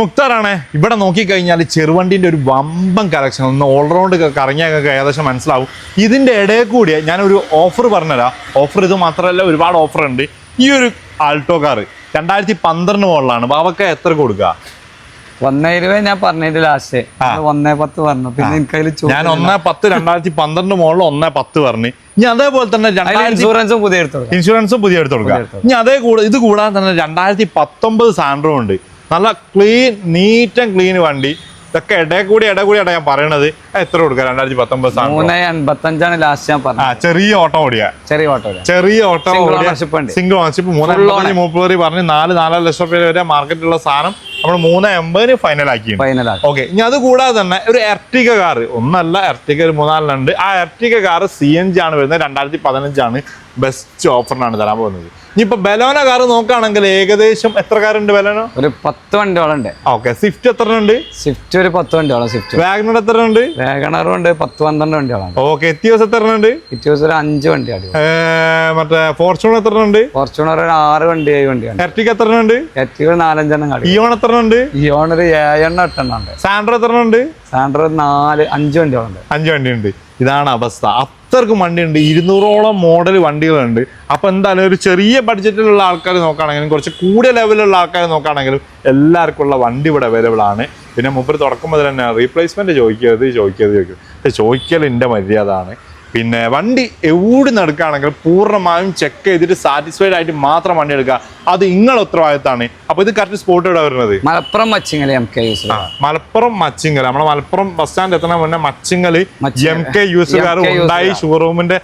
മുക്താറാണ് ഇവിടെ നോക്കിക്കഴിഞ്ഞാൽ ചെറുവണ്ടിൻ്റെ ഒരു വമ്പൻ കളക്ഷൻ ഒന്ന് ഓൾറൗണ്ട് കറങ്ങിയൊക്കെ ഏകദേശം മനസ്സിലാവും. ഇതിൻ്റെ ഇടയിൽ കൂടി ഞാനൊരു ഓഫർ പറഞ്ഞുതരാം. ഓഫർ ഇത് മാത്രമല്ല, ഒരുപാട് ഓഫർ ഉണ്ട്. ഈ ഒരു ആൾട്ടോ കാർ 2012 മോഡലാണ്. ബാബക്ക എത്ര കൊടുക്കുക? 1,20 ഞാൻ പറഞ്ഞിട്ട് ലാസ്റ്റ് 1,10 പറഞ്ഞു. പിന്നെ ഞാൻ 1,10 2012 മോഡൽ 1,10 പറഞ്ഞു. ഇനി അതേപോലെ തന്നെ ഇൻഷുറൻസും പുതിയ എടുത്തു കൊടുക്കുക. ഇനി ഇത് കൂടാതെ തന്നെ 2019 സാൻഡ്രോ ഉണ്ട്. നല്ല ക്ലീൻ, നീറ്റ് ആൻഡ് ക്ലീൻ വണ്ടി. ഇതൊക്കെ ഇടയിൽ കൂടി ഞാൻ പറയണത്. എത്ര കൊടുക്കുക? 2019 385 ലാസ്റ്റ് ഞാൻ പറഞ്ഞു. ചെറിയ ഓട്ടോ ഓടിയ സിംഗിൾ ഓണർഷിപ്പ് 3,30 പറഞ്ഞ് 4.5 ലക്ഷം രൂപ വരെ മാർക്കറ്റിലുള്ള സാധനം നമ്മൾ 3,80 ഫൈനൽ ആക്കി. ഓക്കെ, ഇനി അത് കൂടാതെ തന്നെ ഒരു എർട്ടിക കാർ, ഒന്നല്ല എർട്ടിക ഒരു 3-4 ഉണ്ട്. ആ എർട്ടിക കാർ CNG ആണ് വരുന്നത്. 2015 ആണ്. ബെസ്റ്റ് ഓഫറിനാണ് തരാൻ പോകുന്നത്. ഇനിയിപ്പോ ബലോന കാർ നോക്കുകയാണെങ്കിൽ ഏകദേശം എത്ര കാറുണ്ട് ബലോനോ? ഒരു 10 വണ്ടിയോളം ഉണ്ട്. ഓക്കെ, സ്വിഫ്റ്റ് എത്ര ഉണ്ട്? സ്വിഫ്റ്റ് ഒരു 10 വണ്ടിയോളം. സ്വിഫ്റ്റ് വാഗണർ എത്ര ഉണ്ട്? വാഗണറും ഉണ്ട് 10-12 വണ്ടിയോളം. ഓക്കെ, എത്തിയോസ് എത്ര ഉണ്ട്? എത്തിയോസ് ഒരു 5 വണ്ടി. മറ്റേ ഫോർച്യൂണർ എത്ര ഉണ്ട്? ഫോർച്യൂണർ ഒരു 6 വണ്ടി 7 വണ്ടിയാണ്. എർട്ടിക എത്ര ഉണ്ട്? എർട്ടിക 4-5 എണ്ണം കാണും. ഇയോൺ എത്ര ഉണ്ട്? ഇയോൺ ഒരു 7 എണ്ണം 8 എണ്ണം ഉണ്ട്. സാൻഡ്രോ എത്ര ഉണ്ട്? സാൻഡ്രോ 4-5 വണ്ടിയോളം ഉണ്ട്. 5 വണ്ടിയുണ്ട്. ഇതാണ് അവസ്ഥ. അത്രക്കും വണ്ടിയുണ്ട്. 200ഓളം മോഡൽ വണ്ടികളുണ്ട്. അപ്പൊ എന്തായാലും ഒരു ചെറിയ ബഡ്ജറ്റിലുള്ള ആൾക്കാർ നോക്കുകയാണെങ്കിലും കുറച്ച് കൂടിയ ലെവലിലുള്ള ആൾക്കാർ നോക്കുകയാണെങ്കിലും എല്ലാവർക്കും ഉള്ള വണ്ടി ഇവിടെ അവൈലബിൾ ആണ്. പിന്നെ മുമ്പ് തുടക്കം മുതൽ തന്നെ റീപ്ലേസ്മെന്റ് ചോദിക്കൽ എൻ്റെ മര്യാദ ആണ്. പിന്നെ വണ്ടി എവിടെ നടക്കുകയാണെങ്കിൽ പൂർണ്ണമായും ചെക്ക് ചെയ്തിട്ട് സാറ്റിസ്ഫൈഡ് ആയിട്ട് മാത്രം വണ്ടി എടുക്കുക. അത് നിങ്ങളുടെ ഉത്തരവാദിത്തമാണ്. അപ്പൊ ഇത് കറക്റ്റ് സ്പോട്ട് എവിടെ വരുന്നത്? മലപ്പുറം മച്ചിങ്ങൽ മലപ്പുറം മച്ചിങ്ങൽ. നമ്മളെ മലപ്പുറം ബസ് സ്റ്റാൻഡ് എത്തണ മുന്നേ മച്ചിങ്ങൽ MK യൂസുകാർ ഉണ്ടായി ഷോറൂമിന്റെ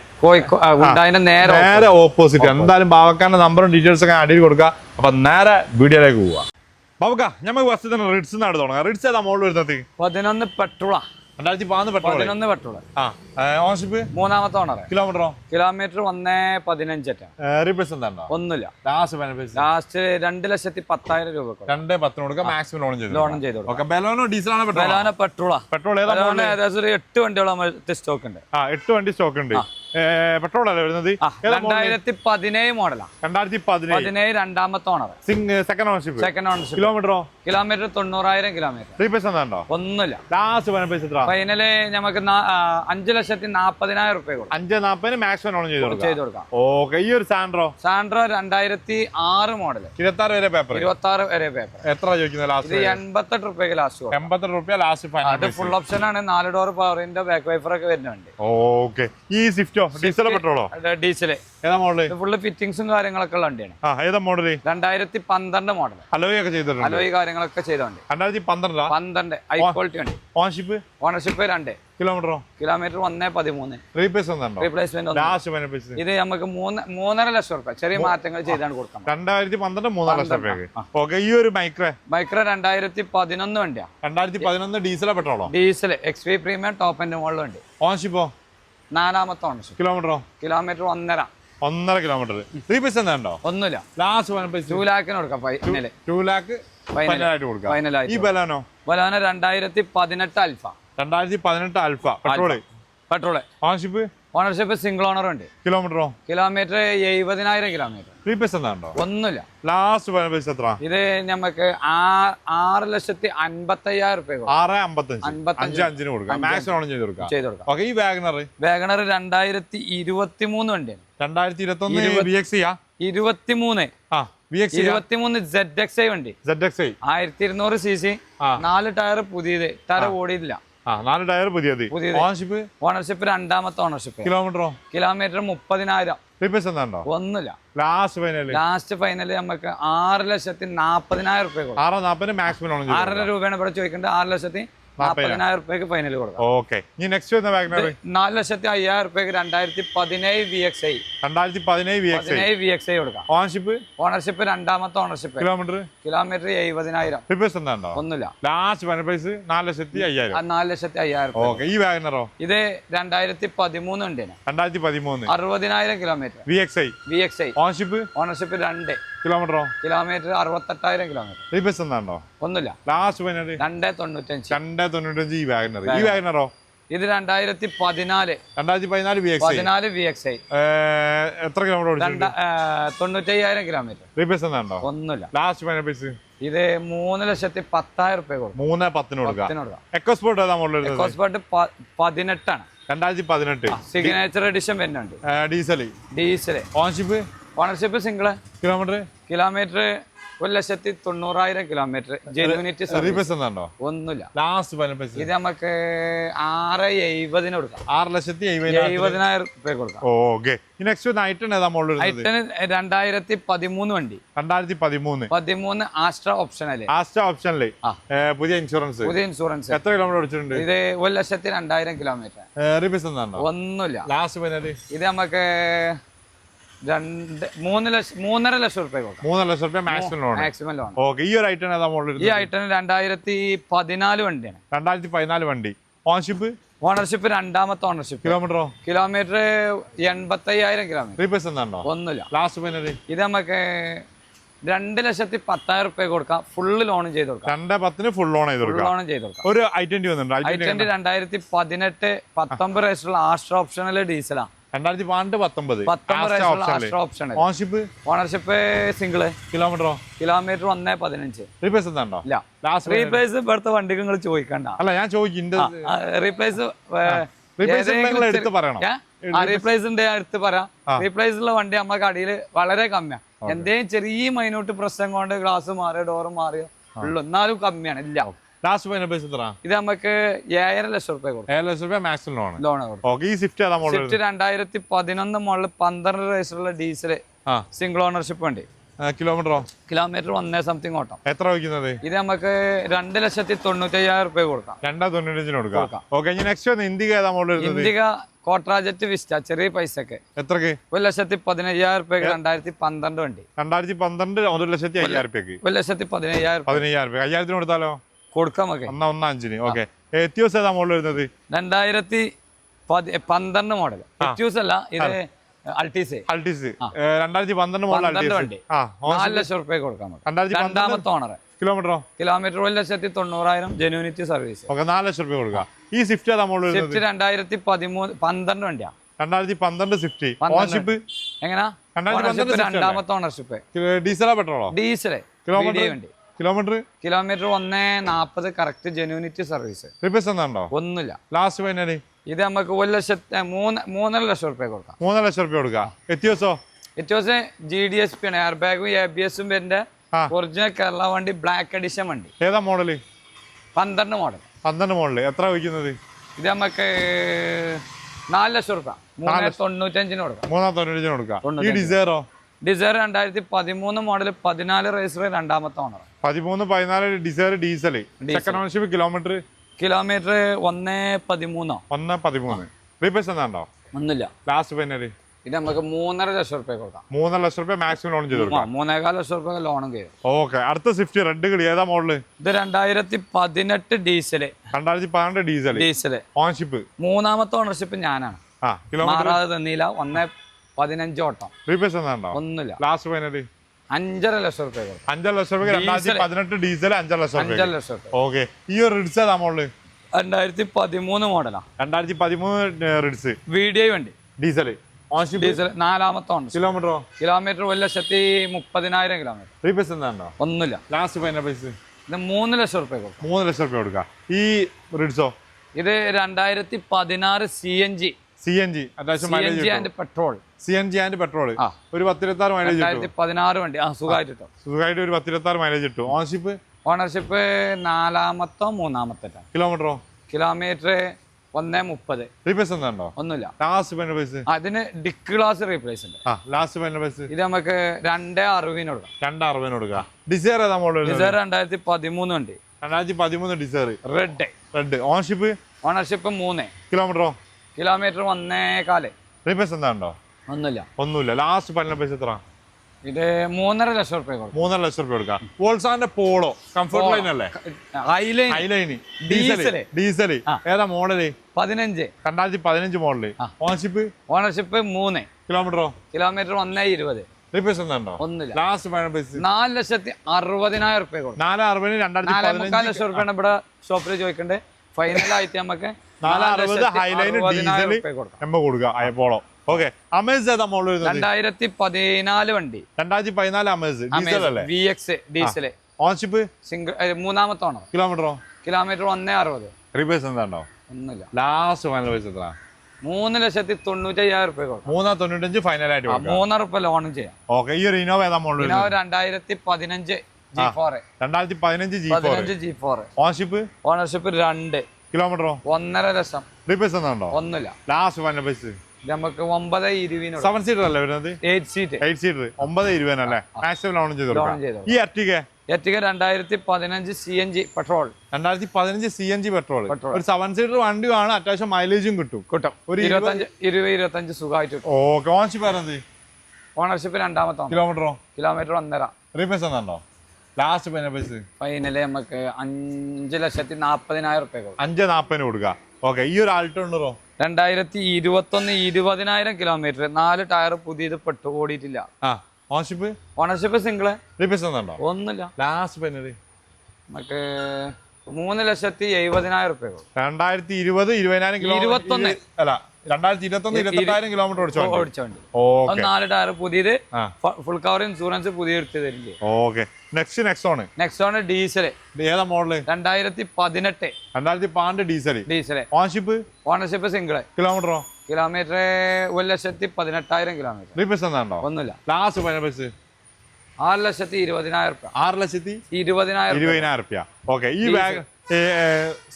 നേരെ ഓപ്പോസിറ്റ്. എന്തായാലും ബാബക്കാന്റെ നമ്പറും ഡീറ്റെയിൽസ് ഒക്കെ അടിയിൽ കൊടുക്കുക. അപ്പൊ നേരെ വീഡിയോയിലേക്ക് പോവാ. ബാബക്ക, ഞമ്മക്ക് ബസ് തന്നെ റിഡ്സ് നാട് തുടങ്ങാം. റിഡ്സ് ഏതാ മോഡൽ വരുന്നത്? 11 പെട്രോളാ. 2011 പെട്രോൾ. ഓണർഷിപ്പ് 3ാമത്തെ ഓണർ. കിലോമീറ്റർ 1,15 റീപ്ലേസ് എന്താ? ഒന്നുമില്ല. ലാസ്റ്റ് 2,10,000 രൂപ. 2,10 കൊടുക്കാം. മാക്സിമം ലോണും ചെയ്തു കൊടുക്കാം. ബലോനോ ഡീസലാണ്? ബലോനോ പെട്രോളാ. പെട്രോൾ ഏകദേശം ഒരു 8 വണ്ടിയോളം സ്റ്റോക്ക് ഉണ്ട്. 8 വണ്ടി സ്റ്റോക്ക് ഉണ്ട്. പെട്രോൾ അല്ലേ വരുന്നത്? 2017 മോഡലാ. 2017 2ാമത്തെ owner. Second ownership. Kilometre 90,000 kilometre. Replace എന്താ? ഒന്നുമില്ല. ലാസ്റ്റ് ഫൈനല് നമുക്ക് 5,40,000 രൂപ കൊടുക്കും. 5,40 മാക്സിമം ലോൺ ചെയ്ത് കൊടുക്കാം. ഓക്കെ, ഈ ഒരു സാൻഡ്രോ 2006 മോഡൽ. 26 വരെ പേപ്പർ. 26 വരെ പേപ്പർ. എത്ര ചോദിക്കുന്നത്? ലാസ്റ്റ് 88 രൂപയ്ക്ക് ലാസ്റ്റ്. 88 രൂപ ലാസ്റ്റ് ഫൈനൽ. അത് ഫുൾ ഓപ്ഷൻ ആണ്. 4 ഡോർ പവറിന്റെ ബാക്ക് വൈഫർ ഒക്കെ വരുന്നുണ്ട്. ഓക്കെ, ഈ സ്വിഫ്റ്റോ ഡീസലോ പെട്രോളോ? ഡീസൽ. ഏതാ മോഡല്? ഫുള്ള് ഫിറ്റിംഗ്സും കാര്യങ്ങളൊക്കെ ഉള്ള വണ്ടിയാണ്. ഏതാ മോഡല്? 2012 മോഡൽ. അലോയ് ഒക്കെ ചെയ്തിട്ടുണ്ട്. അലോയ് കാര്യങ്ങളൊക്കെ ചെയ്തോണ്ട്. 2012 ഹൈ ക്വാളിറ്റി വണ്ടി. ഓണർഷിപ്പ് 2. കിലോമീറ്റർ 1,13. റീപ്ലേസ് ഇത് നമുക്ക് 3.5 ലക്ഷം രൂപ ചെറിയ മാറ്റങ്ങൾ ചെയ്താണ് കൊടുക്കാം. 2012 3 ലക്ഷം രൂപയ്ക്ക്. ഓക്കെ, ഈ ഒരു മൈക്രോ 2011 വണ്ടിയാ. 2011 ഡീസലോ പെട്രോളോ? Diesel XV premium top end model വണ്ടി. ഓണർഷിപ്പോ 4ാമത്തെ ഓണർഷിപ്പ്. Kilometre 1.5 kilometre. റീപ്ലേസ് എന്താ? ഒന്നുമില്ല. ലാസ്റ്റ് 2 ലാഖിന് കൊടുക്കാം. 2 ലാഖ് ഫൈനലായിട്ട് കൊടുക്കാം. ഈ ബലോനോ 2018 അൽഫ. 2018 അൽഫ പെട്രോൾ. ഓണർഷിപ്പ് സിംഗിൾ ഓണർ ഉണ്ട്. Kilometre 70,000 kilometre. റീപ്ലേസ് എന്താ? ഒന്നുമില്ല. ലാസ്റ്റ് എത്ര? ഇത് നമുക്ക് 6,55,000 രൂപ. 6,55 കൊടുക്കാം. മാക്സിമം ചെയ്ത് കൊടുക്കാം. ഈ വാഗണർ 2023 വണ്ടിയാണ്. 2021 23 ZXi വണ്ടി. 1200 cc. 4 ടയർ പുതിയത്. ടയർ ഓടിയില്ല. 4 ടയർ പുതിയത്. ഓണർഷിപ്പ് 2ാമത്തെ ഓണർഷിപ്പ്. കിലോമീറ്റർ 30,000. റീപ്ലേസ് എന്താ? ഒന്നുമില്ല. ലാസ്റ്റ് ഫൈനല് നമുക്ക് 6,40,000 രൂപ. 6,40 മാക്സിമം 6.5 രൂപയാണ് ഇവിടെ ചോദിക്കേണ്ടത്. 6,40,000 രൂപയ്ക്ക് ഫൈനൽ കൊടുക്കാം. ഓക്കെ, ഇനി നെക്സ്റ്റ് 4,05,000 രൂപയ്ക്ക് 2017 VXi. 2017 VXi കൊടുക്കാം. ഓണർഷിപ്പ് 2ാമത്തെ ഓണർഷിപ്പ്. കിലോമീറ്റർ 70,000. റീപ്ലേസ് എന്താ? ഒന്നുമില്ല. ലാസ്റ്റ് 4,05,000. 4,05,000. ഓക്കെ, ഈ വാഗണറോ? ഇത് 2013 ഉണ്ട്. 2013 60,000 kilometre. VXi. Ownership 2. Kilometre 68,000 kilometre. Replace എന്താ? ഒന്നുമില്ല. ലാസ്റ്റ് 295. ഈ വാഗണറോ? ഇത് 2014 VXi. എത്ര കിലോമീറ്റർ? 95,000 കിലോമീറ്റർ. റീപ്ലേസ് എന്താ? ഒന്നുമില്ല. ലാസ്റ്റ് ഇത് 3,10,000 കൊടുക്കും. 3,10,000 കൊടുക്കാം. എക്കോസ്പോർട്ട് ഏതാ മോഡൽ? എക്കോസ്പോർട്ട് 18 ആണ്. 2018 സിഗ്നേച്ചർ എഡിഷൻ വരുന്നുണ്ട്. Diesel. Ownership single. Kilometre 1,90,000 kilometre. Genuinity ഒന്നുമില്ല. ഇത് നമുക്ക് 6,70,000 കൊടുക്കാം. 6,70,000 കൊടുക്കാം. 2013 വണ്ടി. 2013 ആസ്ട്ര ഓപ്ഷനല്ലേ? പുതിയ ഇൻഷുറൻസ്. എത്ര കിലോമീറ്റർ ഓടിച്ചിട്ടുണ്ട്? ഇത് 1,02,000 കിലോമീറ്റർ. ഒന്നുമില്ല. ഇത് നമുക്ക് 3,00,000 കൊടുക്കാം. 3,00,000 മാക്സിമം ലോൺ. ഈ ഒരു ഐറ്റം ഏതാ മോഡൽ? ഈ ഐറ്റം 2014 വണ്ടിയാണ്. 2014 വണ്ടി. ഓണർഷിപ്പ് രണ്ടാമത്തെ ഓണർഷിപ്പ്. Kilometre 85,000 kilometre. ഒന്നുമില്ല. ഇത് നമുക്ക് 2,10,000 കൊടുക്കാം. ഫുള്ള് ലോൺ ചെയ്ത് കൊടുക്കാം. 2,10,000 ഫുൾ ലോൺ ചെയ്ത് കൊടുക്കാം. ഒരു ഐറ്റന്റ് 2018 19 രജിസ്റ്ററുള്ള ആസ്ട്ര ഓപ്ഷണൽ ഡീസലാണ്. 2019 ഓണർഷിപ്പ് സിംഗിള്. കിലോമീറ്റർ 1,15. റീപ്ലേസ് ഇവിടുത്തെ വണ്ടിക്ക് നിങ്ങൾ ചോദിക്കണ്ട. അല്ല ഞാൻ റീപ്ലേസ് എടുത്ത് പറയാം. റീപ്ലേസ് ഉള്ള വണ്ടി നമ്മുടെ കടയിൽ വളരെ കമ്മിയാണ്. എന്തെങ്കിലും ചെറിയ മൈന്യൂട്ട് പ്രശ്നം കൊണ്ട് ഗ്ലാസ് മാറിയോ ഡോറ് മാറിയോ ഉള്ളു, എന്നാലും കമ്മിയാണ്. ഇല്ല. ഇത് നമുക്ക് 7,00,000 കൊടുക്കും. 7,00,000 മാക്സിമം ലോൺ കൊടുക്കും. 2011 മോഡൽ 12 രജിസ്റ്ററുള്ള ഡീസൽ സിംഗിൾ ഓണർഷിപ്പ് വണ്ടി. കിലോമീറ്റർ 1 സംതിങ് ഓട്ടം. എത്ര വയ്ക്കുന്നത്? ഇത് നമുക്ക് 2,95,000 കൊടുക്കാം. 2,95,000 ഇന്ത്യക കോട്രാജറ്റ് വിസ്റ്റ ചെറിയ പൈസക്ക്. എത്രക്ക്? 1,15,000 2012 വണ്ടി. 2012 1,05,000 1,15,000 5,000 കൊടുത്താലോ? കൊടുക്കാം. 1,05,000. ഓക്കെ. എത്തിയോസ് ഏതാ മോഡൽ വരുന്നത്? 2012 മോഡൽ. എത്തിയോസ് അല്ല, ഇത് അൾട്ടീസ്. 2012 മോഡൽ വണ്ടി. 4,00,000 കൊടുക്കാം. രണ്ടാമത്തെ ഓണർ. Kilometre 1,90,000 genuinity service. 4,00,000 കൊടുക്കാം. ഈ സ്വിഫ്റ്റ് ഏതാ മോഡൽ? 2012 വണ്ടിയാണ്. 2012 സ്വിഫ്റ്റ്. ഓണർഷിപ്പ് എങ്ങനാ? രണ്ടാമത്തെ ഓണർഷിപ്പ്. ഡീസലാ പെട്രോളോ? ഡീസൽ. വണ്ടി. Kilometre 1,40 correct genuinity service. ഒന്നുമില്ല. ലാസ്റ്റ് ഫൈനൽ ഇത് നമുക്ക് 3,00,000 കൊടുക്കാം. 3,00,000 കൊടുക്കാം. എത്തിയോസോ? എത്തിയോസ് GDSP ആണ്. എയർ ബാഗും ABS-ഉം വരുന്ന ഒറിജിനൽ കേരള വണ്ടി. ബ്ലാക്ക് എഡിഷൻ വണ്ടി. ഏതാ മോഡല്? 12 മോഡൽ. 12 മോഡല്. എത്ര വയ്ക്കുന്നത്? ഇത് നമുക്ക് 4,00,000 കൊടുക്കാം. 3,95,000 കൊടുക്കാം. 3,95,000 കൊടുക്കാം. ഈ ഡിസൈറോ? ഡിസൈർ 2013 മോഡൽ 14 രജിസ്റ്റർ രണ്ടാമത്തെ owner. 13-14 Dzire diesel. Second ownership. Kilometre 1,13. Replace എന്താണ്ടോ? ഒന്നുമില്ല. ലാസ്റ്റ് ഫൈനൽ ഇത് നമുക്ക് 3,50,000 കൊടുക്കാം. 3,00,000 മാക്സിമം ലോൺ ചെയ്ത് കൊടുക്കാം. 3,15,000 ലോണും കയറും. ഓക്കെ. അടുത്ത സ്വിഫ്റ്റ് റെഡ് കളി ഏതാ മോഡല്? ഇത് 2018 ഡീസൽ. 2018 ഡീസൽ. ഓണർഷിപ്പ് മൂന്നാമത്തെ ഓണർഷിപ്പ് ഞാനാണ്. മാറാതെ തന്നില്ല. 1,15 ഓട്ടം. റീപ്ലേസ് എന്താണ്ടോ? ഒന്നുമില്ല. ലാസ്റ്റ് ഫൈനൽ 5,50,000 കൊടുക്കാം. 5,00,000 2018 ഡീസൽ. 5,00,000. ഓക്കെ. ഈ ഒരു റിഡ്സ് ഏതാ മോഡല്? 2013 മോഡലാ. 2013 റിഡ്സ്. VDI വണ്ടി. ഡീസൽ. ഡീസൽ. നാലാമത്തെ ഓണർ. കിലോമീറ്ററോ? Kilometre 1,30,000 kilometre. റീപ്ലേസ് എന്താണ്ടോ? ഒന്നുമില്ല. Last final price? ഇത് 3,00,000 കൊടുക്കാം. 3,00,000 കൊടുക്കാം. ഈ റിഡ്സോ? ഇത് 2016 CNG and petrol. CNG and petrol. ഒരു 10-26 മൈലേജ്. 2016 വണ്ടി. സുഖമായിട്ട് ഒരു 10-26 മൈലേജ് കിട്ടും. ഓണർഷിപ്പ് 4-മത്തോ 3-മത്തെ. കിലോമീറ്ററോ? കിലോമീറ്റർ 1,30. റീപ്ലേസ് എന്താണ്ടോ? ഒന്നുമില്ല. Last final price? അതിന് ഡിക്ക് ഗ്ലാസ് റീപ്ലേസ് ഉണ്ട്. Last final price? ഇത് നമുക്ക് 2,60 കൊടുക്കാം. 2,60 കൊടുക്കാം. ഡിസൈർ ഏതാ മോഡൽ? ഡിസൈർ 2013 വണ്ടി. 2013 ഡിസൈർ. റെഡ്. ഓണർഷിപ്പ്? ഓണർഷിപ്പ് 3. കിലോമീറ്ററോ? കിലോമീറ്റർ 1,4. റീപ്ലേസ് എന്താണ്ടോ? ഒന്നുമില്ല. ലാസ്റ്റ് ഫൈനൽ പ്രൈസ് എത്ര? ഇത് 3,50,000 കൊടുക്കാം. 3,00,000 കൊടുക്കാം. വോൾസാന്റെ പോളോ കംഫർട്ട് ലൈൻ അല്ലേ? ഹൈലൈൻ. ഡീസൽ. ഏതാ മോഡല്? 15. 2015 മോഡല്. ഓണർഷിപ്പ് 3. കിലോമീറ്ററോ? കിലോമീറ്റർ 1,20. റീപ്ലേസ് എന്താണ്ടോ? ഒന്നുമില്ല. Last final price? 4,60,000 കൊടുക്കാം. 4,40,000 ഇവിടെ ഷോപ്പിൽ ചോദിക്കണ്ടേ. ഫൈനലായിട്ട് നമുക്ക് 460 ഹൈലൈൻ ഡീസൽ കൊടുക്കാം. പോളോ. ഓക്കെ. അമേസ് ഏതാ മോഡൽ? 2014 വണ്ടി. 2014 അമേസ്. ഡീസൽ അല്ലേ? VX diesel. ഓൺഷിപ്പ് സിംഗിൾ മൂന്നാമത്തെ ഓണർ. കിലോമീറ്ററോ? കിലോമീറ്റർ 160. റീപ്ലേസ് എന്താണോ? ഒന്നുമില്ല. ലാസ്റ്റ് ഫൈനൽ പൈസ എത്ര? 3,95,000 രൂപ കൊടുക്കാം. 395 ഫൈനലായിട്ട് 3 രൂപ ലോണും ചെയ്യാം. ഓക്കെ. ഈ ഒരു ഇനോവ ഏതാ model? Innova 2015 G4. 2015 G4. Ownership? Ownership 2. കിലോമീറ്ററോ? 1.5 ലക്ഷം. റീപ്ലേസ് എന്താണോ? ഒന്നുമില്ല. ലാസ്റ്റ് ഫൈനൽ പൈസ നമുക്ക് 9,20. 7 സീറ്റർ അല്ലേ വരുന്നത്? 8 സീറ്റ്. 8 സീറ്റർ 9,20 അല്ലേ? മാക്സിമം ലോൺ ചെയ്ത് കൊടുക്കാം. ഈ Ertiga 2015 CNG petrol. 2015 CNG petrol. ഒരു 7 സീറ്റർ വണ്ടിയാണ്. അത്യാവശ്യം മൈലേജും കിട്ടും. ഒരു 25 സുഖമായിട്ട് കിട്ടും. ഓക്കെ. ഓൺഷിപ്പ് വരുന്നത്? ഓണർഷിപ്പ് 2ാമത്തെ. കിലോമീറ്ററോ? കിലോമീറ്റർ 1.5. റീപ്ലേസ് എന്താണോ? ലാസ്റ്റ് ഫൈനൽ പൈസ ഫൈനല് നമുക്ക് 5,40,000 രൂപ. 5,40 കൊടുക്കുക. ഓക്കെ. ഈ ഒരു ആൾട്ടോ ഉണ്ടോ? 2021 20,000 കിലോമീറ്റർ. 4 ടയർ പുതിയത് പെട്ടു ഓടിയിട്ടില്ല. ഓൺഷിപ്പ്? Ownership single. റീപ്ലേസ് എന്താണോ? ഒന്നുമില്ല. ലാസ്റ്റ് ഫൈനല് നമുക്ക് 3,70,000 രൂപ. 2020 20,000 കിലോമീറ്റർ. അല്ല 2021 28,000 കിലോമീറ്റർ ഓടിച്ചോണ്ട്. 4 ടയർ പുതിയത്. ഫുൾ കവർ ഇൻഷുറൻസ് പുതിയ എടുത്ത് തരില്ലേ. ഓക്കെ. Nexon diesel. ഏതാ model? 2018. 2012 diesel. Ownership? Ownership single. കിലോമീറ്ററോ? Kilometre 1,18,000 kilometre. റീപ്ലേസ് എന്താണോ? ഒന്നുമില്ല. ലാസ്റ്റ് ഫൈനൽ പൈസ 6,20,000 രൂപ. 6,20,000 രൂപ. ഓക്കെ. ഈ ബാഗ്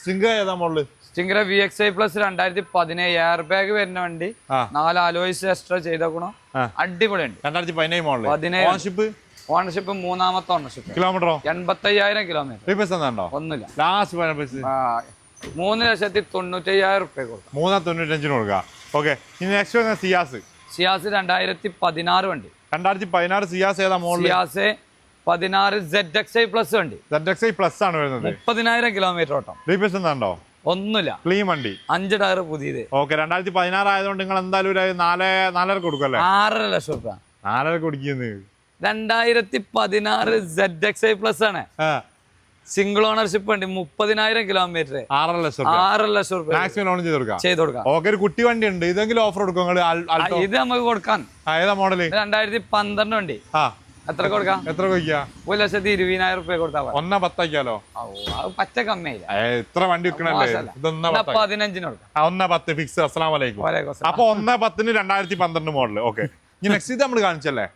സ്റ്റിംഗർ ഏതാ model? Stinger VXI plus 2017 air bag വരുന്ന വണ്ടി. 4 അലോയ്സ് എക്സ്ട്രാ ചെയ്തേക്കണോ. അടിപൊളി ഉണ്ട്. 2017 മോഡൽ. ഓൺഷിപ്പ്? ഓണർഷിപ്പ് 3ാമത്തെ ഓണർഷിപ്പ്. കിലോമീറ്ററോ? 85,000 കിലോമീറ്റർ. റീപ്ലേസ് എന്താണോ? ഒന്നുമില്ല. ലാസ്റ്റ് ഫൈനൽ പൈസ 3,95,000 രൂപ കൊടുക്കാം. 3,95 കൊടുക്കുക. ഓക്കെ. ഇനി നെക്സ്റ്റ് വരുന്ന സിയാസ്. 2016 വണ്ടി. 2016 സിയാസ് ഏതാ മോഡൽ? സിയാസ് 16 ZXI പ്ലസ് വണ്ടി. ZXI പ്ലസ് ആണ് വരുന്നത്. 30,000 കിലോമീറ്റർ ഓട്ടം. റീപ്ലേസ് എന്താണോ? ഒന്നുമില്ല. ക്ലീൻ വണ്ടി. 5 ടയർ പുതിയത്. ഓക്കെ. 2016 ആയതുകൊണ്ട് നിങ്ങൾ എന്തായാലും ഒരു 4.5 കൊടുക്കല്ലേ? 6.5 ലക്ഷം രൂപ. 4.5 കൊടുക്കുന്നത്. 2016 ZXI പ്ലസ് ആണ്. സിംഗിൾ ഓണർഷിപ്പ് വണ്ടി. 30,000 കിലോമീറ്റർ. 6.5 ലക്ഷം. 6.5 ലക്ഷം രൂപ മാക്സിമം ലോൺ ചെയ്ത് കൊടുക്കാം. ഓക്കെ. ഒരു കുട്ടി വണ്ടി ഉണ്ട്. ഇതെങ്കിലും ഓഫർ കൊടുക്കും നിങ്ങൾ? ഇത് നമുക്ക് കൊടുക്കാൻ. ഏതാ മോഡല്? 2012 വണ്ടി. എത്ര കൊടുക്കാം? എത്ര കൊടുക്കുക? 1,20,000 രൂപ കൊടുത്താൽ 1.10 ആക്കിയാലോ? പറ്റ കമ്മിയായില്ല. ഇത്ര വണ്ടി വിൽക്കണല്ലേ? 15 കൊടുക്കാം. 1.10 ഫിക്സ്. അസ്സലാമു അലൈക്കും. അപ്പൊ 1.10 2012 മോഡല്. ഓക്കെ. ഇനി നെക്സ്റ്റ് ഇത് നമ്മൾ കാണിച്ചല്ലേ?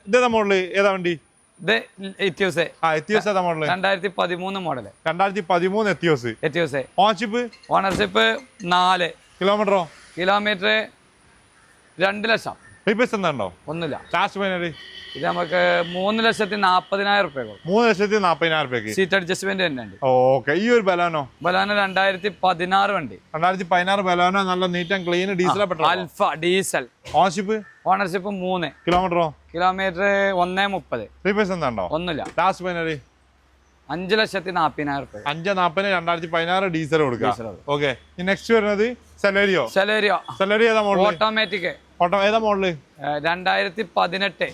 ഇതേതാ മോഡല്? ഏതാ വണ്ടി? ഇത് എത്തിയോസ്. എത്തിയോസ് ഏതാ model? 2013 model. 2013 Etios. Ownership? Ownership 4. കിലോമീറ്ററോ? കിലോമീറ്റർ 2 ലക്ഷം. റീപ്ലേസ് എന്താണോ? ഒന്നുമില്ല. ലാസ്റ്റ് ഫൈനല് ഇത് നമുക്ക് 3,40,000 രൂപ. 3,40,000 രൂപയ്ക്ക്. സീറ്റ് അഡ്ജസ്റ്റ്മെന്റ് തന്നെ ഉണ്ട്. ഓക്കെ. ഈ ഒരു ബലാനോ? 2016 വണ്ടി. 2016 ബലാനോ. നല്ല neat and clean. Diesel petrol? Alpha diesel. Ownership? Ownership 3. കിലോമീറ്ററോ? കിലോമീറ്റർ 1.30. റീപ്ലേസ് എന്താണോ? ഒന്നുമില്ല. ലാസ്റ്റ് ഫൈനല് 5,40,000 രൂപ. 5.40 2016 ഡീസൽ കൊടുക്കുക. ഓക്കെ. നെക്സ്റ്റ് വരുന്നത് സെലേരിയോ. ഏതാ മോഡൽ? ഓട്ടോമാറ്റിക്. ഏതാ മോഡല്? 2018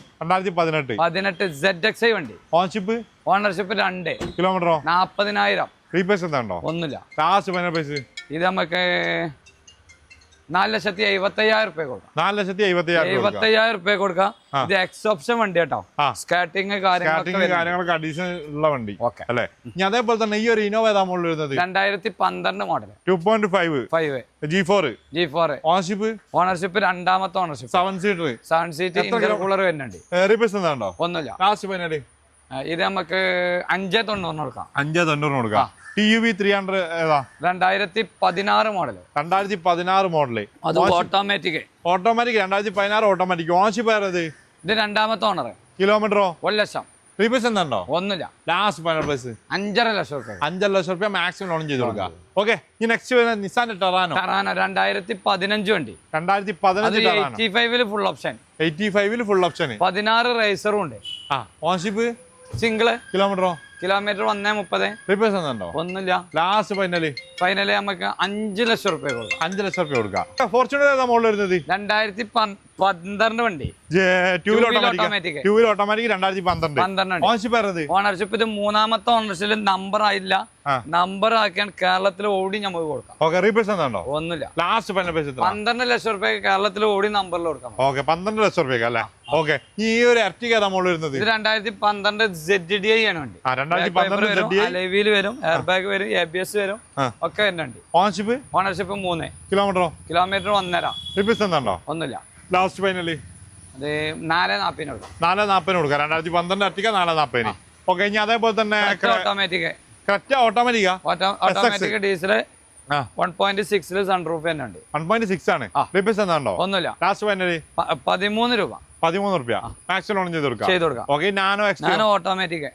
ZXI വണ്ടി. ഓൺഷിപ്പ്? ഓണർഷിപ്പ് 2. കിലോമീറ്ററോ? 40,000. റീപ്ലേസ് എന്താണോ? ഒന്നുമില്ല. ലാസ്റ്റ് ഫൈനൽ പ്രൈസ് ഇത് നമുക്ക് 4,70,000 രൂപ കൊടുക്കാം. 4,70,000 രൂപ കൊടുക്കാം. ഇത് എക്സ് ഓപ്ഷൻ വണ്ടി കേട്ടോ. സ്കാറ്റിംഗ് കാര്യങ്ങളൊക്കെ അഡീഷണൽ ഉള്ള വണ്ടി അല്ലേ? ഇനി അതേപോലെ തന്നെ ഈ ഒരു ഇനോവ ഏതാ മോഡൽ വരുന്നത്? 2012 മോഡൽ. 2.5 G4. ഓണർഷിപ്പ്? ഓണർഷിപ്പ് 2ാമത്തെ ഓണർഷിപ്പ്. 7 സീറ്റ്. ഇന്റർകൂളർ വരുന്നുണ്ട്. റീപ്ലേസ് എന്താണോ? ഒന്നുമില്ല. ലാസ്റ്റ് ഫൈനല് ഇത് നമുക്ക് 5,90 കൊടുക്കാം. 5,90 കൊടുക്കാം. TUV 300 ഏതാ? 2016 മോഡൽ. 2016 മോഡല്. അത് ഓട്ടോമാറ്റിക്. 2016 ഓട്ടോമാറ്റിക്. ഓണർഷിപ്പ് ആരത്? ഇത് 2ാമത്തെ ഓണർ. കിലോമീറ്ററോ? 1 ലക്ഷം. റീപ്ലേസ് എന്താണോ? ഒന്നുമില്ല. ലാസ്റ്റ് ഫൈനൽ പ്രൈസ് 5.5 ലക്ഷം രൂപ. 5 ലക്ഷം രൂപ മാക്സിമം ലോൺ ചെയ്ത് കൊടുക്കാം. ഓക്കെ. ഈ നെക്സ്റ്റ് വരുന്നത് നിസാന്റെ ടെറാനോ. 2015 വണ്ടി. 2015 85 ഫുൾ ഓപ്ഷൻ. 85 full option. 16 റേസറും ഉണ്ട്. ഓൺഷിപ്പ്? സിംഗിള്. കിലോമീറ്ററോ? കിലോമീറ്റർ 1.30. റീപ്ലേസ് എന്താണോ? ഒന്നുമില്ല. ലാസ്റ്റ് ഫൈനല് ഫൈനലി നമുക്ക് 5 ലക്ഷം റുപ്യ കൊടുക്കാം. 5 ലക്ഷം റുപ്യ കൊടുക്കാം. ഫോർച്യൂണർ ഏതാ മോഡൽ വരുന്നത്? 2012 വണ്ടി, ഓട്ടോമാറ്റിക് 2012 ഓണർഷിപ്പ്. ഇത് 3ാമത്തെ ഓണർഷിപ്പിൽ നമ്പർ ആയില്ല, നമ്പർ ആക്കിയാണ് കേരളത്തിൽ ഓടി നമുക്ക് കൊടുക്കാം. ഒന്നുമില്ല. ലാസ്റ്റ് 12 ലക്ഷം റുപ്യ കേരളത്തിൽ ഓടി നമ്പറിൽ കൊടുക്കാം. 12 ലക്ഷം റുപ്യ അല്ലേ? ഓക്കെ. ഈ ഒരു എർട്ടിക ഏതാ മോഡൽ വരുന്നത്? ഇത് 2012 ZDI ആണ് വണ്ടി. 2012 അലവിയിൽ വരും, എയർ ബാഗ് വരും, ABS വരും, ഒക്കെ വരുന്നുണ്ട്. ഓണർഷിപ്പ് 3. കിലോമീറ്റർ 1.5. ഒന്നുമില്ല. ലാസ്റ്റ് ഫൈനലി അത് 4.40 കൊടുക്കാം. 4.40 കൊടുക്കാം. 2012 എർട്ടിക 4.40. ഓക്കെ. ഇനി അതേപോലെ തന്നെ ഓട്ടോമാറ്റിക് ഡീസൽ 1.6 സൺറൂഫ് തന്നെ ഉണ്ട്. 1.6 ആണ്. ഒന്നുമില്ല. ലാസ്റ്റ് ഫൈനലി 13 രൂപ. 13 രൂപ മാക്സിമം ലോൺ ചെയ്ത് കൊടുക്കാം. ഓക്കെ. നാനോ ഓട്ടോമാറ്റിക്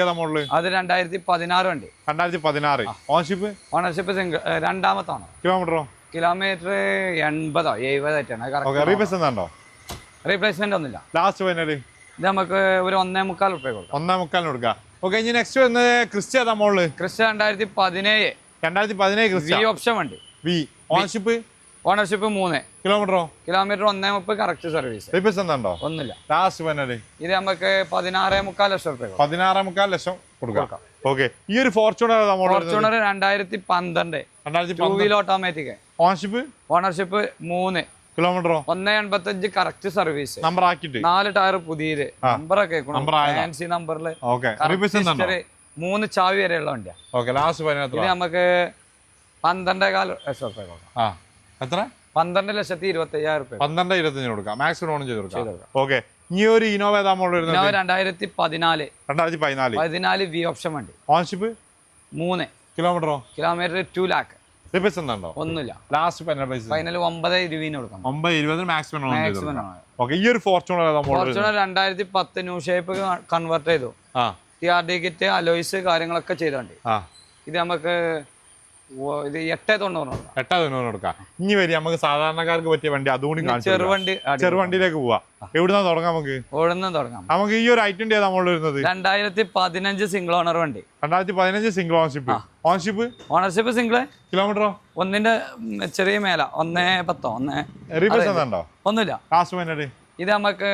ഏതാ മോഡല്? അത് 2016 ഉണ്ട്. 2016. ഓണർഷിപ്പ് സിംഗിൾ, 2ാമത്താണ്. കിലോമീറ്റർ 80-70 റീപ്ലേസ്മെന്റ് ഒന്നുമില്ല. ലാസ്റ്റ് ഫൈനലി ഇത് നമുക്ക് ഒരു 1.25 റുപ്യ കൊടുക്കാം. 1.25 കൊടുക്കാം. ഓക്കെ. ഇനി നെക്സ്റ്റ് വരുന്നത് ക്രിസ്റ്റ ഏതാ മോഡല്? ക്രിസ്റ്റ 2017 ക്രിസ്റ്റ ഓപ്ഷൻ വണ്ടി. ഓണർഷിപ്പ് 3. Kilometre 1.30 correct service. ഒന്നുമില്ല. ലാസ്റ്റ് ഫൈനലി ഇത് നമുക്ക് 16.25 ലക്ഷം റുപ്യ. 16.25 ലക്ഷം കൊടുക്കാം. ഓക്കെ. ഈ ഒരു Fortuner 2012 2 automatic. Ownership 3. Kilometre 1.85 correct service. Number ആക്കിയിട്ട് 4 ടയർ പുതിയത്. നമ്പറൊക്കെ ഫാൻസി നമ്പറില് 3 ചാവി വരെയുള്ള വണ്ടിയാണ്. ഇത് നമുക്ക് 12.25 ലക്ഷം റുപ്യ കൊടുക്കാം. എത്ര? 12,25,000 റുപ്യ. 12-25 കൊടുക്കാം. മാക്സിമം ലോൺ ചെയ്ത് കൊടുക്കാം. ഓക്കെ. ഇനി ഒരു ഇനോവ ഏതാ മോഡൽ വരുന്നത്? 2014 വി ഓപ്ഷൻ വണ്ടി. ഓണർഷിപ്പ് 3. കിലോമീറ്റർ 2 ലാക്ക്. ഒന്നുമില്ല. ലാസ്റ്റ് ഫൈനൽ 9.20 കൊടുക്കാം. 9.20 മാക്സിമം. ഈ ഒരു ഫോർച്യൂണർ 2010 ന്യൂ ഷേപ്പ് കൺവേർട്ട് ചെയ്തു. TRD കിറ്റ്, അലോയ്സ് കാര്യങ്ങളൊക്കെ ചെയ്തോണ്ട് ഇത് നമുക്ക് ഇത് 8.90 കൊടുക്കാം. ഇനി വരി നമുക്ക് സാധാരണക്കാർക്ക് പറ്റിയ വണ്ടി അതുകൂടി ചെറുവണ്ടിയിലേക്ക് പോവാ. എവിടുന്നാ തുടങ്ങാം? നമുക്ക് ഈ ഒരു ഐറ്റം ഏതാ മോഡൽ വരുന്നത്? 2015 സിംഗിൾ ഓണർ വണ്ടി. 2015 സിംഗിൾ ഓണർഷിപ്പ് സിംഗിൾ. കിലോമീറ്റർ ഒന്നിന്റെ ചെറിയ മേല 1.10. ഒന്നുമില്ല. ഇത് നമുക്ക്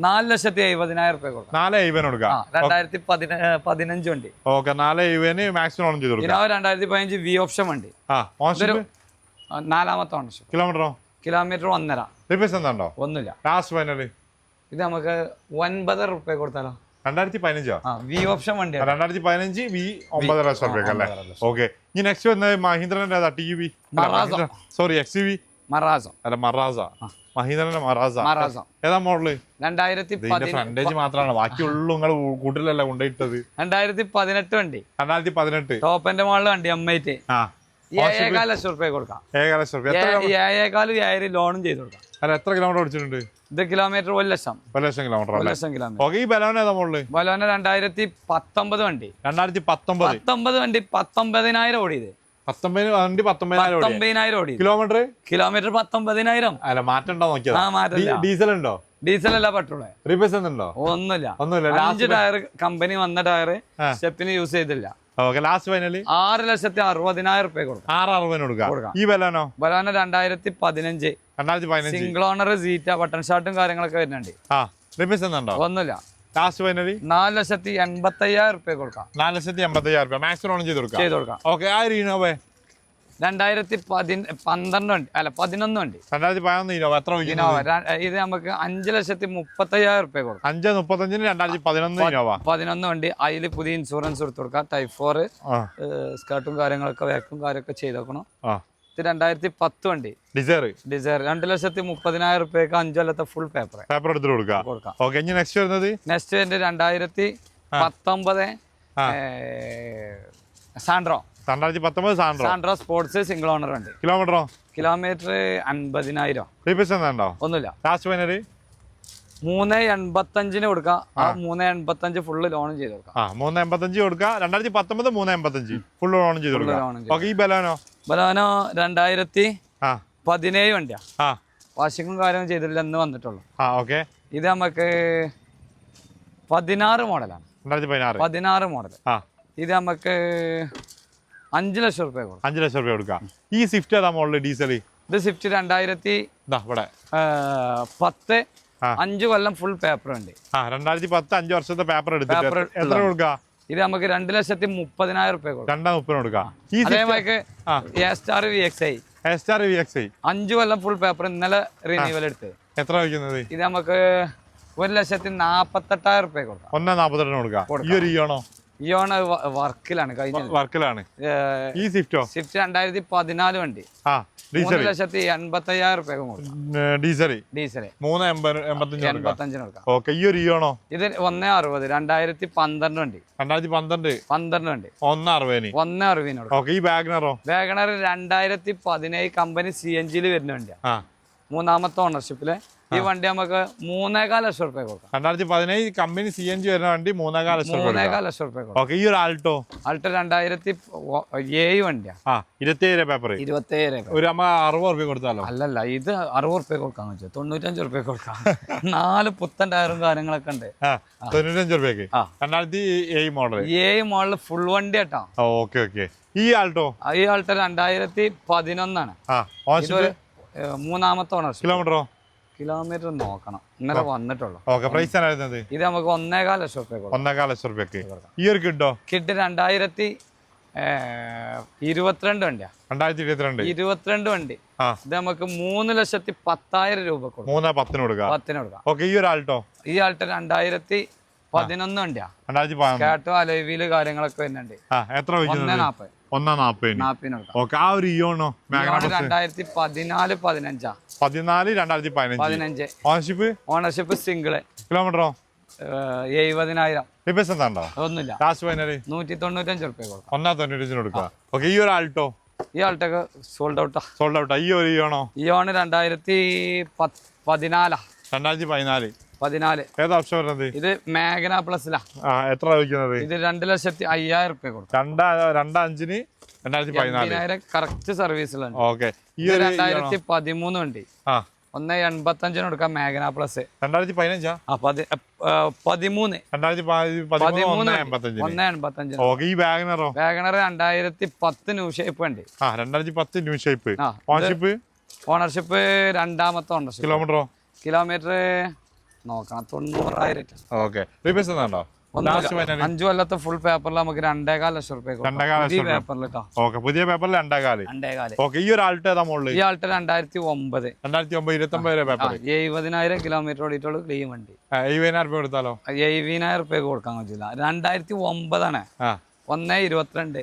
4,70,000 റുപ്യ കൊടുക്കാം. 4.70 കൊടുക്കാം. 2015 വണ്ടി. ഓക്കെ. 4.70 മാക്സിമം ലോൺ ചെയ്ത് കൊടുക്കാം. 2015 വി ഓപ്ഷൻ വണ്ടി. 4ാമത്തെ ഓണർഷിപ്പ്. കിലോമീറ്റർ 1.5. ഒന്നുമില്ല. ലാസ്റ്റ് ഫൈനൽ ഇത് നമുക്ക് 9 റുപ്യ കൊടുത്താലോ? 2015 വി ഓപ്ഷൻ വണ്ടി. 2015 വി 9 ലക്ഷം റുപ്യ അല്ലേ? ഓക്കെ. ഇനി നെക്സ്റ്റ് വരുന്നത് മഹീന്ദ്രന്റെ TUV XUV മഹീന്ദ്രന്റെ ഏതാ മോഡല്? 2018 മാത്രമാണ്. ബാക്കിയുള്ള നിങ്ങൾ കൂട്ടിലല്ല കൊണ്ടുപോയിട്ടത്. 2018 വണ്ടി. 2018 ടോപ്പിന്റെ മോഡല് വണ്ടി. M8 7.5 ലക്ഷം റുപ്യ കൊടുക്കാം. 7.5 ലോണും ചെയ്ത് കൊടുക്കാം. എത്ര കിലോമീറ്റർ ഓടിച്ചിട്ടുണ്ട്? ഇത് കിലോമീറ്റർ 1 ലക്ഷം കിലോമീറ്റർ. ഈ ബലോന ഏതാ മോഡല്? ബലോന 2019 വണ്ടി. 2019 വണ്ടി 19,000 ഓടിയത്. 19,000 ഓടി. കിലോമീറ്റർ 19,000. അല്ല മാറ്റം ഉണ്ടോ നോക്കിയാ? ഡീസൽ ഉണ്ടോ? ഡീസൽ അല്ല, പെട്രോൾ. ഉണ്ടോ? ഒന്നുമില്ല. 5 ടയർ കമ്പനി വന്ന ടയർ സ്റ്റെപ്പിന് യൂസ് ചെയ്തില്ല. ലാസ്റ്റ് ഫൈനലി 6,60,000 റുപ്യ കൊടുക്കാം. 6.60 കൊടുക്കാം. ഈ ബലോന 2015 സിംഗിൾ ഓണർ സീറ്റ ബട്ടൺ ഷാർട്ടും കാര്യങ്ങളൊക്കെ വരുന്നുണ്ട്. ഒന്നുമില്ല. ലാസ്റ്റ് ഫൈനലി 4,80,000 റുപ്യ കൊടുക്കാം. 4,80,000 രൂപ മാക്സിമം ലോൺ ചെയ്ത് കൊടുക്കാം. ഓക്കെ. ആ ഒരു ഇനോവേ 2011 വണ്ടി. അല്ല 11 വണ്ടി. 2011 ഇനോവ എത്ര? ഇത് നമുക്ക് 5,35,000 റുപ്യ കൊടുക്കാം. 5.35 2011 ഇനോവ 11 വണ്ടി. അതിൽ പുതിയ ഇൻഷുറൻസ് എടുത്ത് കൊടുക്കാം. Type 4 സ്കേർട്ടും കാര്യങ്ങളൊക്കെ വാക്കും കാര്യമൊക്കെ ചെയ്തേക്കണം. 2010 വണ്ടി. ഡിസയർ 2,30,000 റുപ്യക്ക് 5 കൊല്ലത്തെ ഫുൾ പേപ്പർ എടുത്ത് കൊടുക്കാം. Next 2019 Santro. 2019 sports single owner ഉണ്ട്. കിലോമീറ്റർ 50,000. ഒന്നുമില്ല. ലാസ്റ്റ് ഫൈനൽ 3.85 കൊടുക്കാം. 3.85 ഫുള്ള് ലോണും ചെയ്ത് കൊടുക്കാം. 3.85 കൊടുക്കാം. 2019 3.85 ഫുൾ ലോൺ ചെയ്ത് കൊടുക്കാം. ഈ ബലോനോ 2017 വണ്ടിയാ. വാഷിങ്ങും കാര്യവും ചെയ്തില്ല, എന്ന് വന്നിട്ടുള്ളൂ. ഇത് നമുക്ക് 16 മോഡലാണ്. 16 മോഡൽ. ഇത് നമുക്ക് 5 ലക്ഷം റുപ്യ കൊടുക്കാം. 5 ലക്ഷം രൂപ കൊടുക്കാം. ഈ സ്വിഫ്റ്റ് ഏതാ മോഡല് ഡീസൽ? ഇത് സ്വിഫ്റ്റ് 2010 5 കൊല്ലം ഫുൾ പേപ്പർ ഉണ്ട്. 2010 5 വർഷത്തെ പേപ്പർ എടുത്തിട്ട് എത്ര കൊടുക്കാം? ഇത് നമുക്ക് 2,30,000 റുപ്യ കൊടുക്കാം. 2,30,000 കൊടുക്കാം. ഈ അതേമാതിരി A-Star VXI 5 കൊല്ലം ഫുൾ പേപ്പർ ഇന്നലെ റിന്യൂവൽ എടുത്ത്. എത്ര വയ്ക്കുന്നത്? ഇത് നമുക്ക് 1,48,000 റുപ്യ കൊടുക്കാം. 1,48,000 കൊടുക്കാം. ഈ ഒരു ഇയോണോ? ഇയോണ് വർക്കിലാണ് കഴിഞ്ഞത്. വർക്കിലാണ്. ഈ സ്വിഫ്റ്റോ? സ്വിഫ്റ്റ് 2014 വണ്ടി 3,85,000 റുപ്യ കൊടുക്കാം. ഡീസൽ 3,85,000 കൊടുക്കാം. ഓക്കെ. ഈ ഒരു ഇയോണോ? ഇത് 1,60 2012 വണ്ടി. 2012 വണ്ടി 1,60 കൊടുക്കാം. ഓക്കെ. ഈ വാഗണറോ? വാഗണർ 2017 കമ്പനി CNG വരുന്ന വണ്ടിയാണ്. 3ാമത്തെ ഓണർഷിപ്പില് ഈ വണ്ടി നമുക്ക് 3,15 ലക്ഷം റുപ്യ കൊടുക്കാം. 2017 കമ്പനി CNG വരുന്ന വണ്ടി 3,15 ലക്ഷം റുപ്യ. ഓക്കെ. ഈ ഒരു ആൾട്ടോ? ആൾട്ടോ 2007 വണ്ടിയാണ്. 27 പേപ്പർ. 27 ഒരു 60 രൂപ കൊടുത്താലോ? അല്ലല്ല, ഇത് 60 റുപ്യ കൊടുക്കാൻ വെച്ചാൽ 95 റുപ്യ കൊടുക്കാം. 4 പുത്തൻ ടയറും കാര്യങ്ങളൊക്കെ ഉണ്ട്. 95 രൂപയ്ക്ക് 2007 മോഡൽ. 7 മോഡൽ ഫുൾ വണ്ടി ആട്ടാ. Okay okay. ഈ ആൾട്ടോ? ഈ ആൾട്ടോ 2011 3ാമത്തെ ഓണർഷിപ്പ്. കിലോമീറ്റർ നോക്കണം, ഇന്നലെ വന്നിട്ടുള്ളൂ. ഇത് നമുക്ക് 1,15 ലക്ഷം റുപ്യ. 1,15 ലക്ഷം റുപ്യക്ക്. ഈ ഒരു കിഡോ? കിഡ് 2022 വണ്ടിയാ. 2022 വണ്ടി. ഇത് നമുക്ക് 3,10,000 രൂപ കൊടുക്കാം. 3,10 കൊടുക്കാം. 10 കൊടുക്കാം. ഓക്കെ. ഈ ഒരു ആൾട്ടോ? ഈ ആൾട്ടോ 2011 വണ്ടിയാ. കാട്ടോ അലോയില് കാര്യങ്ങളൊക്കെ വരുന്നുണ്ട്. എത്ര? 1,40. 1,40 ഓക്കെ. ആ ഒരു ഇയോണോ? 2014 15 2015 ഓണർഷിപ്പ് സിംഗിള്. കിലോമീറ്ററോ? 70,000. ഒന്നുമില്ല. 195 റുപ്യ കൊടുക്കാം. 195 കൊടുക്കാം. ഓക്കെ. ഈ ഒരു ആൾട്ടോ? ഈ ആൾട്ടൊക്കെ സോൾഡ് ഔട്ടാ. ഈ ഒരു ഇയോണോ? ഇയോണ് 2014. ഏതാ ഓപ്ഷൻ വരുന്നത്? ഇത് മാഗ്ന പ്ലസിലാ. എത്ര വയ്ക്കുന്നത്? ഇത് 2,05,000 റുപ്യ കൊടുക്കാം. 2,5 2014 കറക്റ്റ് സർവീസിലാണ്. ഓക്കെ. ഈ 2013 വണ്ടി 1,85 കൊടുക്കാം. Magna plus 2015. 1,85. ഈ വാഗണറോ? വാഗണർ 2010 ന്യൂ ഷേപ്പ് വണ്ടി. 2010 ന്യൂ ഷേപ്പ്. ഓണർഷിപ്പ് 2ാമത്തെ ഓണർഷിപ്പ്. കിലോമീറ്റർ നോക്കണം 90,000. ഓക്കെ. റീപ്ലേസ് ഉണ്ടോ? 5 കൊല്ലത്തെ ഫുൾ പേപ്പറിൽ നമുക്ക് 2,15 ലക്ഷം റുപ്യ. പുതിയ പേപ്പറിൽ 2,15. ഓക്കെ. ഈ ഒരു ആൾട്ടോ ഏതാ മോഡൽ? ഈ ആൾട്ടോ 2009 29 പേപ്പർ. 70,000 കിലോമീറ്റർ ഓടിയിട്ടുള്ള ക്ലീൻ വണ്ടി. 70,000 രൂപ കൊടുത്താലോ? 70,000 റുപ്യ കൊടുക്കാൻ പറ്റില്ല. 2009 ആണ്. 1,22.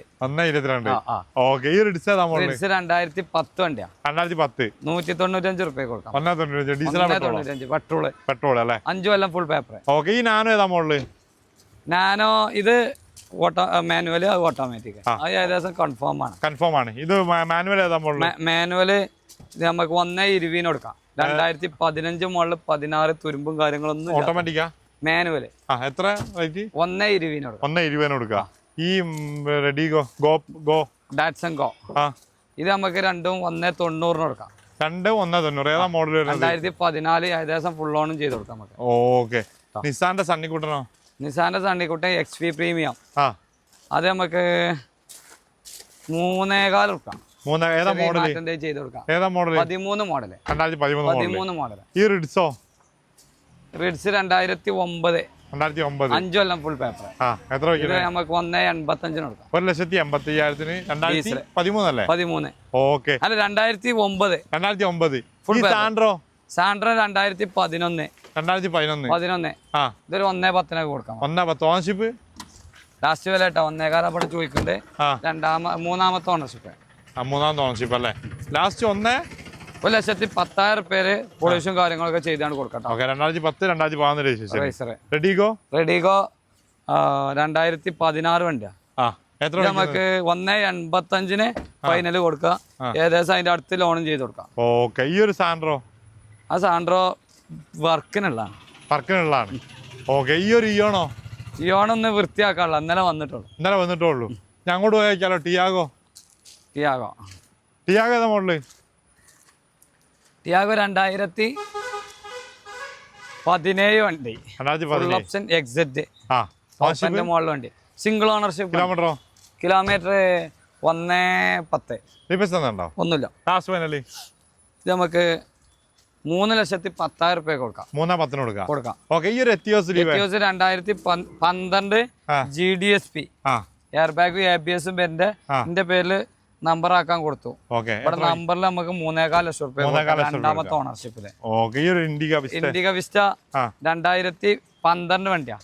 ഓക്കെ. ഈ ഒരു ഡിസ് ഏതാ മോഡൽ? 2010 വണ്ടിയാ. 195 റുപ്യ കൊടുക്കാം. 195 പെട്രോൾ അല്ലേ? 5 കൊല്ലം ഫുൾ പേപ്പർ. ഓക്കെ. ഈ നാനോ ഏതാ മോഡൽ? നാനോ ഇത് മാനുവല് ഓട്ടോമാറ്റിക്. അത് ഏകദേശം കൺഫേം ആണ്. ഇത് മാനുവൽ ഏതാ മോഡൽ? മാനുവല് നമുക്ക് 1,20 കൊടുക്കാം. 2015 മോഡൽ 16 തുരുമ്പും കാര്യങ്ങളൊന്നും. ഓട്ടോമാറ്റിക്കാ? മാനുവല്. എത്ര റേറ്റ്? 1,20 കൊടുക്കാം. 1,20 കൊടുക്കാം. ഈ റെഡിഗോ ഡാറ്റ്സൺ ഗോ ഇത് നമുക്ക് രണ്ടും 1,90 കൊടുക്കാം. 1,90. ഏതാ മോഡൽ? 2014 ഏകദേശം ഫുൾ ഓണും ചെയ്ത് കൊടുക്കാം നമുക്ക്. ഓക്കെ. നിസാന്റെ സണ്ണിക്കുട്ടനോ? നിസാന്റെ സണ്ണിക്കുട്ടൻ XP premium. അത് നമുക്ക് 3,15 കൊടുക്കാം. ചെയ്ത് കൊടുക്കാം. 13 മോഡൽ. 2013 മോഡൽ. ഈ റിഡ്സോ? റിഡ്സ് 2009. 5 കൊല്ലം ഫുൾ പേപ്പർ. എത്ര നമുക്ക് 1,85 കൊടുക്കാം. 1,85,000. 2013 അല്ലേ? 13. ഓക്കെ. അല്ല 2009. സാൻഡ്രോ 2011. ഇതൊരു 1,10 കൊടുക്കാം. 1,10 ഓണർഷിപ്പ്. ലാസ്റ്റ് വില കേട്ടോ 1,15 ചോദിക്കുന്നുണ്ട്. 3ാമത്തെ ഓണർഷിപ്പ്. 3ാമത്തെ ഓണർഷിപ്പ് അല്ലേ? ലാസ്റ്റ് 1,10,000 റുപ്യ പൊള്യൂഷൻ കാര്യങ്ങളൊക്കെ ചെയ്താണ് കൊടുക്കാം. 2010 റെഡിഗോ 2016 വണ്ടിയാ. നമുക്ക് 1,85 ഫൈനൽ കൊടുക്കാം. ഏകദേശം അതിന്റെ അടുത്ത് ലോണും ചെയ്ത് കൊടുക്കാം. ഓക്കെ. ഈ ഒരു സാൻഡ്രോ? ആ സാൻഡ്രോ വർക്കിനുള്ളതാണ്. ഓക്കെ. ഈ ഒരു ഇയോണോ? ഇയോണൊന്ന് വൃത്തിയാക്കാനുള്ള ഇന്നലെ വന്നിട്ടുള്ളൂ. ഞാൻ അങ്ങോട്ട് പോയാലോ? ടിയാഗോ ഏതാ മോഡല്? ടിയാഗോ 2017 വണ്ടി. ഓപ്ഷൻ എക്സെറ്റ് മോഡൽ വണ്ടി. Single ownership. കിലോമീറ്റർ 110. റീപ്ലേസ് ഉണ്ടോ? ഒന്നുമില്ല. ലാസ്റ്റ് ഫൈനലി ഇത് നമുക്ക് 3,10,000 രൂപ കൊടുക്കാം. 3,10,000 കൊടുക്കാം. ഓക്കെ. ഈ ഒരു Etios 2012 GDSP air bag ABS എന്റെ പേരില് നമ്പർ ആക്കാൻ കൊടുത്തു. ഇവിടെ നമ്പറിൽ നമുക്ക് 3,4 ലക്ഷം രൂപ രണ്ടാമത്തെ ഓണർഷിപ്പില്. ഇൻഡിക വിസ്റ്റ 2012 വണ്ടിയാ.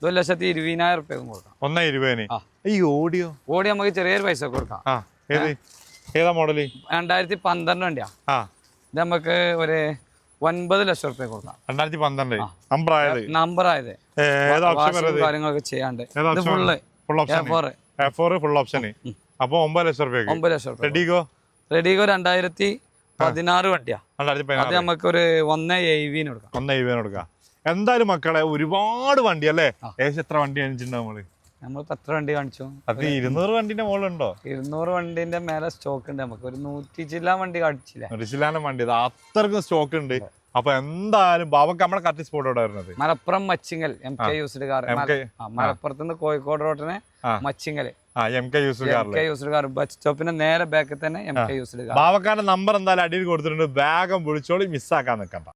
1,20,000 രൂപ കൊടുക്കാം. 1,20,000. ഓഡിയോ നമുക്ക് ചെറിയൊരു പൈസ കൊടുക്കാം. ഏതാ മോഡല്? 2012 വണ്ടിയാ. ഇത് നമുക്ക് ഒരു 9 ലക്ഷം രൂപ കൊടുക്കാം. 2012 നമ്പർ ആയത് കാര്യങ്ങളൊക്കെ ചെയ്യാണ്ട്. ഇത് ഫുള്ള് ഫുൾ ഓപ്ഷൻ. അപ്പൊ 9 ലക്ഷം രൂപ. 9 ലക്ഷം രൂപ. റെഡിഗോ 2016 വണ്ടിയാ. അത് നമുക്ക് ഒരു 1,70,000 കൊടുക്കാം. 1,70,000 കൊടുക്കാം. എന്തായാലും മക്കളെ ഒരുപാട് വണ്ടി അല്ലേ? ഏകദേശം എത്ര വണ്ടി കാണിച്ചിട്ടുണ്ടാവും നമ്മള്? നമ്മളിപ്പോ എത്ര വണ്ടി കാണിച്ചു? അത് 200 വണ്ടിന്റെ മുകളുണ്ടോ? 200 വണ്ടിന്റെ മേലെ സ്റ്റോക്ക് ഉണ്ട്. നമുക്ക് ഒരു 100 ചില്ലാൻ വണ്ടി കാണിച്ചില്ല. 100 ചില്ലാനം വണ്ടി അത്രക്കും സ്റ്റോക്ക് ഉണ്ട്. അപ്പൊ എന്തായാലും ബാബക്ക് നമ്മുടെ കറക്റ്റ് സ്പോട്ട് എവിടെ വരുന്നത്? Malappuram Machingal MK used car. മലപ്പുറത്ത് നിന്ന് കോഴിക്കോട് റോഡിന് മച്ചിങ്ങല് MK യൂസ്ഡ് കാർ ബസ് സ്റ്റോപ്പിന് നേരെ ബാക്കിൽ തന്നെ MK യൂസ്ഡ് കാർ. ബാബക്കാരുടെ നമ്പർ എന്തായാലും അടിയിൽ കൊടുത്തിട്ടുണ്ട്. വേഗം വിളിച്ചോളി, മിസ്സാക്കാൻ നിൽക്കണ്ട.